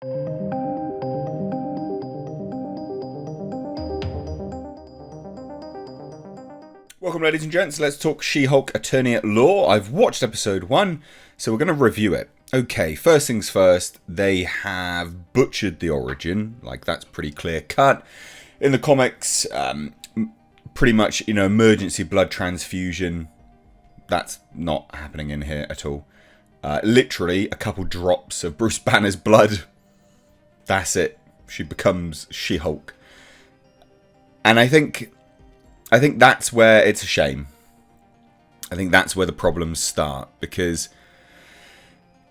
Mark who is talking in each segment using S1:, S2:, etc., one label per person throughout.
S1: Welcome, ladies and gents. Let's talk She-Hulk Attorney at Law. I've watched episode 1, so we're going to review it. Okay, first things first, they have butchered the origin. Like, that's pretty clear cut. In the comics, pretty much, emergency blood transfusion. That's not happening in here at all. Literally, a couple drops of Bruce Banner's blood. That's it. She becomes She-Hulk. And I think that's where it's a shame. I think that's where the problems start, because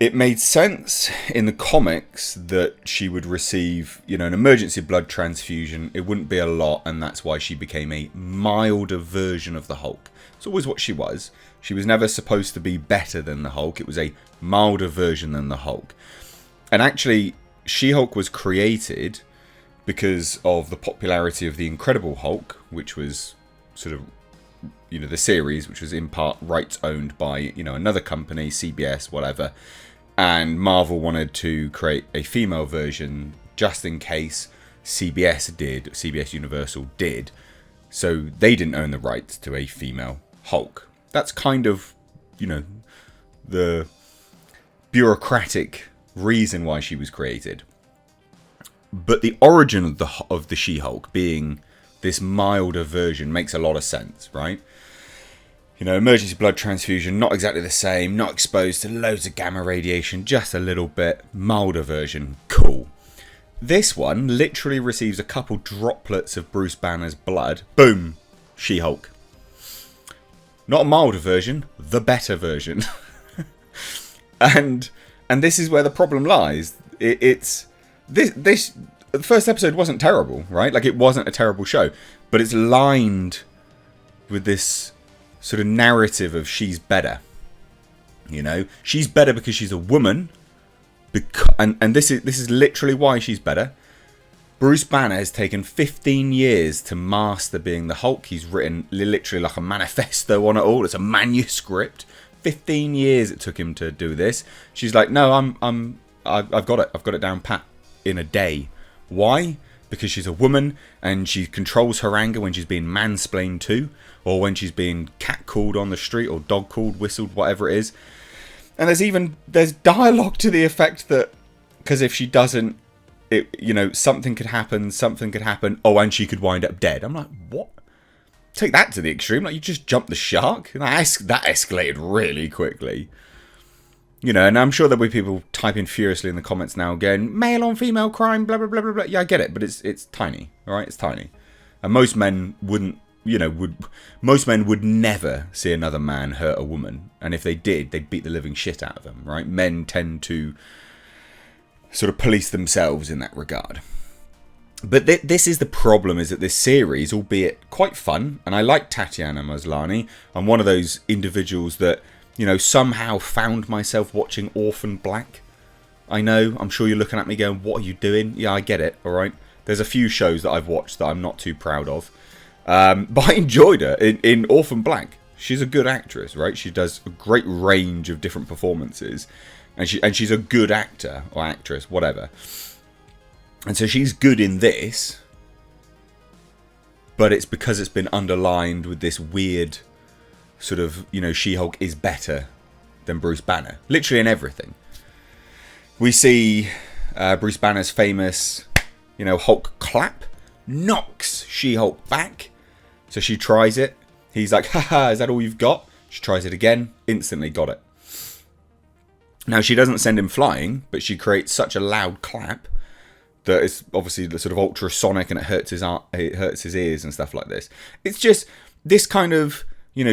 S1: it made sense in the comics that she would receive, an emergency blood transfusion. It wouldn't be a lot, and that's why she became a milder version of the Hulk. It's always what she was. She was never supposed to be better than the Hulk. It was a milder version than the Hulk. And actually, She-Hulk was created because of the popularity of the Incredible Hulk, which was sort of, the series, which was in part rights owned by, another company, CBS, whatever. And Marvel wanted to create a female version just in case CBS Universal did. So they didn't own the rights to a female Hulk. That's kind of, the bureaucratic reason why she was created. But the origin of the She-Hulk being this milder version makes a lot of sense, right? Emergency blood transfusion, not exactly the same, not exposed to loads of gamma radiation, just a little bit, milder version, cool. This one literally receives a couple droplets of Bruce Banner's blood, boom, She-Hulk. Not a milder version, the better version. and this is where the problem lies. The first episode wasn't terrible, right? Like, it wasn't a terrible show, but it's lined with this sort of narrative of she's better. She's better because she's a woman, and this is literally why she's better. Bruce Banner has taken 15 years to master being the Hulk. He's written literally like a manifesto on it all. It's a manuscript. 15 years it took him to do this. She's like, no, I've got it. I've got it down pat in a day. Why? Because she's a woman and she controls her anger when she's being mansplained to, or when she's being catcalled on the street or dog-called, whistled, whatever it is. And there's dialogue to the effect that, because if she doesn't, something could happen. Oh, and she could wind up dead. I'm like, what? Take that to the extreme. Like, you just jumped the shark. That escalated really quickly. And I'm sure there'll be people typing furiously in the comments now going, male on female crime, blah, blah, blah, blah, blah. Yeah, I get it, but it's tiny, all right? It's tiny. And most men wouldn't, most men would never see another man hurt a woman. And if they did, they'd beat the living shit out of them, right? Men tend to sort of police themselves in that regard. But this is the problem, is that this series, albeit quite fun, and I like Tatiana Maslany, I'm one of those individuals that, somehow found myself watching Orphan Black. I know, I'm sure you're looking at me going, what are you doing? Yeah, I get it, alright? There's a few shows that I've watched that I'm not too proud of. But I enjoyed her in Orphan Black. She's a good actress, right? She does a great range of different performances. And she's a good actor or actress, whatever. And so she's good in this. But it's because it's been underlined with this weird sort of, She-Hulk is better than Bruce Banner. Literally in everything. We see Bruce Banner's famous, Hulk clap. Knocks She-Hulk back. So she tries it. He's like, haha, is that all you've got? She tries it again. Instantly got it. Now, she doesn't send him flying, but she creates such a loud clap that it's obviously the sort of ultrasonic, and it hurts his ears and stuff like this. It's just this kind of,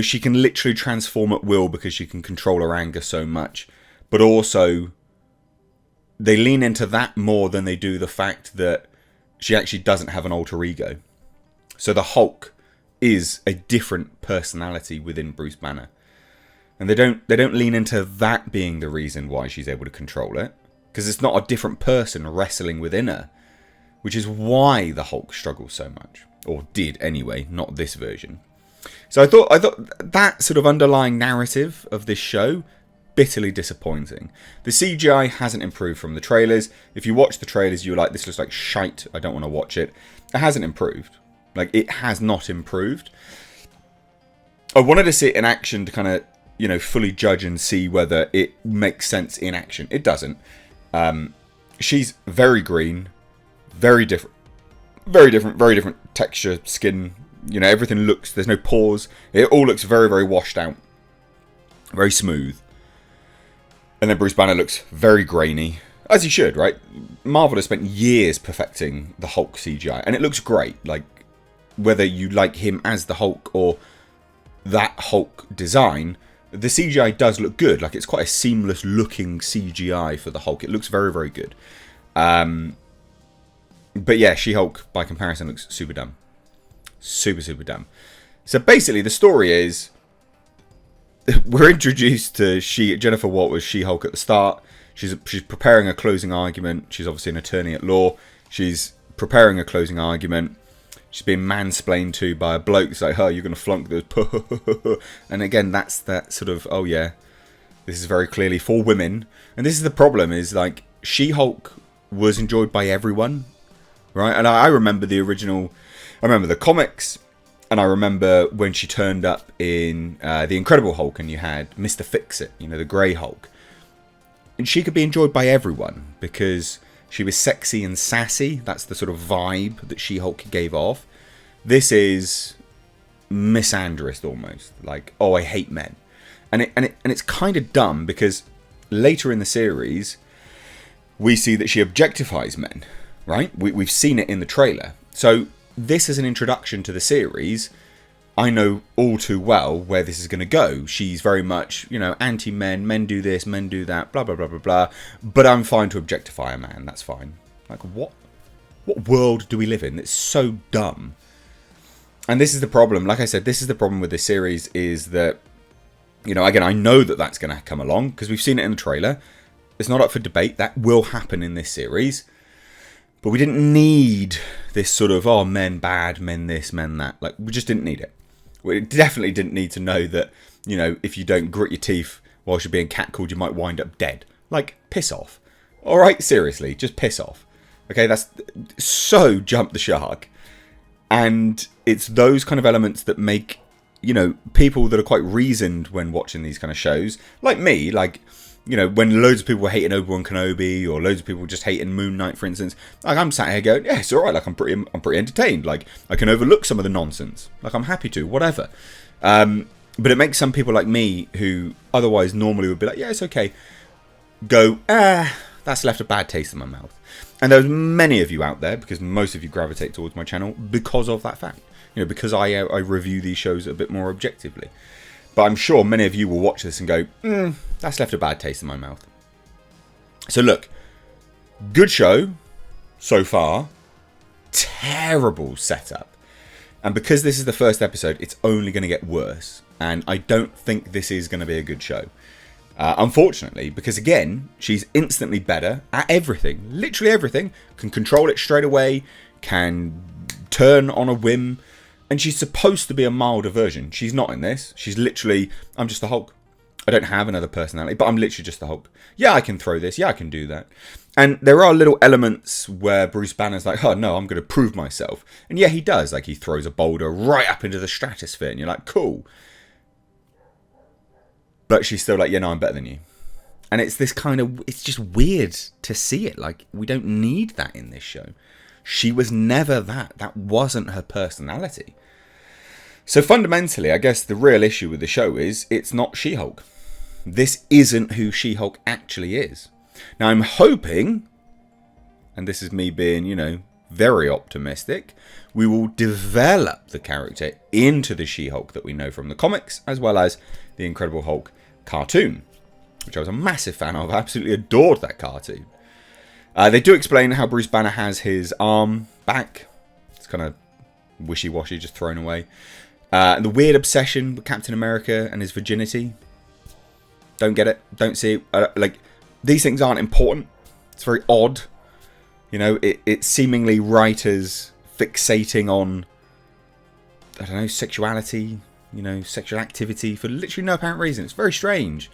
S1: she can literally transform at will because she can control her anger so much. But also, they lean into that more than they do the fact that she actually doesn't have an alter ego. So the Hulk is a different personality within Bruce Banner. And they don't lean into that being the reason why she's able to control it. Because it's not a different person wrestling within her. Which is why the Hulk struggles so much. Or did anyway, not this version. So I thought that sort of underlying narrative of this show bitterly disappointing. The CGI hasn't improved from the trailers. If you watch the trailers, you're like, this looks like shite, I don't want to watch it. It hasn't improved. Like, it has not improved. I wanted to see it in action to kind of, you know, fully judge and see whether it makes sense in action. It doesn't. She's very green, very different texture, skin. You know, everything looks, there's no pores. It all looks very, very washed out. Very smooth. And then Bruce Banner looks very grainy. As he should, right? Marvel has spent years perfecting the Hulk CGI. And it looks great. Like, whether you like him as the Hulk or that Hulk design, the CGI does look good. Like, it's quite a seamless looking CGI for the Hulk. It looks very, very good. But yeah, She-Hulk, by comparison, looks super dumb. Super, super dumb. So basically, the story is, we're introduced to Jennifer Walters, She-Hulk, at the start. She's preparing a closing argument. She's obviously an attorney at law. She's preparing a closing argument. She's being mansplained to by a bloke. It's like, oh, you're going to flunk this. And again, that's that sort of, oh yeah, this is very clearly for women. And this is the problem, is like, She-Hulk was enjoyed by everyone, right? And I remember the original, I remember the comics, and I remember when she turned up in The Incredible Hulk, and you had Mr. Fix-It, you know, the Grey Hulk. And she could be enjoyed by everyone because she was sexy and sassy. That's the sort of vibe that She-Hulk gave off. This is misandrist almost. Like, oh, I hate men. And it's kind of dumb because later in the series, we see that she objectifies men, right? We've seen it in the trailer. So this is an introduction to the series. I know all too well where this is going to go. She's very much, you know, anti-men. Men do this, men do that, blah, blah, blah, blah, blah. But I'm fine to objectify a man. That's fine. Like, what world do we live in? It's so dumb. And this is the problem. Like I said, this is the problem with this series, is that, you know, again, I know that that's going to come along because we've seen it in the trailer. It's not up for debate. That will happen in this series. But we didn't need this sort of, oh, men bad, men this, men that. Like, we just didn't need it. We definitely didn't need to know that, you know, if you don't grit your teeth whilst you're being catcalled, you might wind up dead. Like, piss off. Alright, seriously, just piss off. Okay, that's so jump the shark. And it's those kind of elements that make, you know, people that are quite reasoned when watching these kind of shows, like me, like, you know, when loads of people were hating Obi-Wan Kenobi, or loads of people just hating Moon Knight, for instance, like, I'm sat here going, yeah, it's alright, like, I'm pretty entertained, like, I can overlook some of the nonsense, like, I'm happy to, whatever. But it makes some people like me, who otherwise normally would be like, yeah, it's okay, go, that's left a bad taste in my mouth. And there's many of you out there, because most of you gravitate towards my channel because of that fact. You know, because I review these shows a bit more objectively. But I'm sure many of you will watch this and go, that's left a bad taste in my mouth. So look, good show so far, terrible setup. And because this is the first episode, it's only going to get worse. And I don't think this is going to be a good show. Unfortunately, because again, she's instantly better at everything. Literally everything. Can control it straight away. Can turn on a whim. And she's supposed to be a milder version. She's not in this. She's literally, I'm just the Hulk. I don't have another personality, but I'm literally just the Hulk. Yeah, I can throw this. Yeah, I can do that. And there are little elements where Bruce Banner's like, oh no, I'm going to prove myself. And yeah, he does. Like, he throws a boulder right up into the stratosphere. And you're like, cool. But she's still like, yeah, no, I'm better than you. And it's this kind of, it's just weird to see it. Like, we don't need that in this show. She was never that. That wasn't her personality. So fundamentally, I guess the real issue with the show is it's not She-Hulk. This isn't who She-Hulk actually is. Now, I'm hoping, and this is me being, you know, very optimistic, we will develop the character into the She-Hulk that we know from the comics, as well as the Incredible Hulk cartoon, which I was a massive fan of. I absolutely adored that cartoon. They do explain how Bruce Banner has his arm back. It's kind of wishy-washy, just thrown away. The weird obsession with Captain America and his virginity. Don't get it. Don't see it. Like, these things aren't important. It's very odd. You know, it's seemingly writers fixating on, I don't know, sexuality, you know, sexual activity for literally no apparent reason. It's very strange.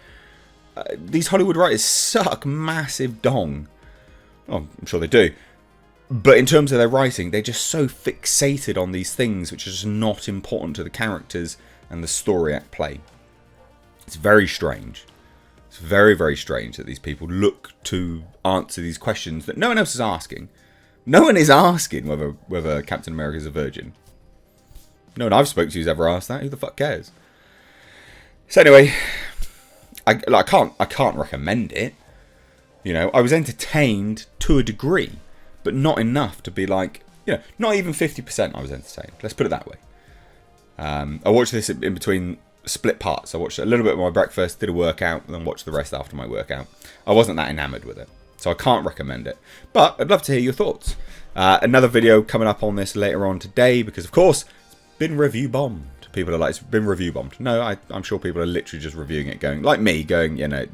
S1: these Hollywood writers suck massive dong. Oh, I'm sure they do. But in terms of their writing, they're just so fixated on these things which are just not important to the characters and the story at play. It's very strange. It's very, very strange that these people look to answer these questions that no one else is asking. No one is asking whether Captain America is a virgin. No one I've spoken to who's ever asked that. Who the fuck cares? So anyway, I can't recommend it. You know, I was entertained to a degree, but not enough to be like, you know, not even 50% I was entertained. Let's put it that way. I watched this in between split parts. I watched a little bit of my breakfast, did a workout, and then watched the rest after my workout. I wasn't that enamoured with it, so I can't recommend it. But I'd love to hear your thoughts. Another video coming up on this later on today, because of course, it's been review bombed. People are like, it's been review bombed. No, I'm sure people are literally just reviewing it, going, like me, going, you know,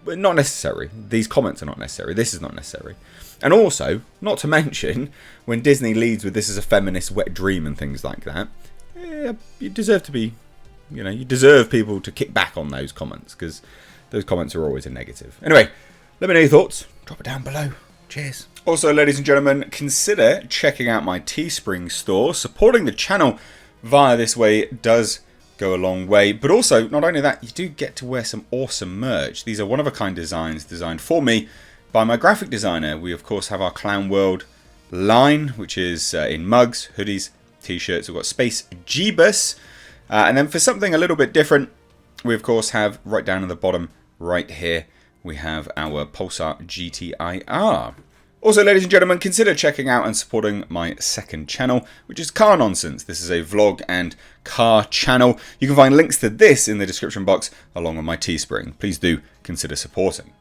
S1: not necessary. These comments are not necessary. This is not necessary. And also, not to mention, when Disney leads with this is a feminist wet dream and things like that, you deserve to be, you know, you deserve people to kick back on those comments, because those comments are always a negative. Anyway, let me know your thoughts. Drop it down below. Cheers. Also, ladies and gentlemen, consider checking out my Teespring store. Supporting the channel via this way does go a long way. But also, not only that, you do get to wear some awesome merch. These are one-of-a-kind designs designed for me by my graphic designer. We, of course, have our Clown World line, which is in mugs, hoodies, t-shirts. We've got Space Jeebus. And then for something a little bit different, we, of course, have right down at the bottom right here, we have our Pulsar GTIR. Also, ladies and gentlemen, consider checking out and supporting my second channel, which is Car Nonsense. This is a vlog and car channel. You can find links to this in the description box, along with my Teespring. Please do consider supporting.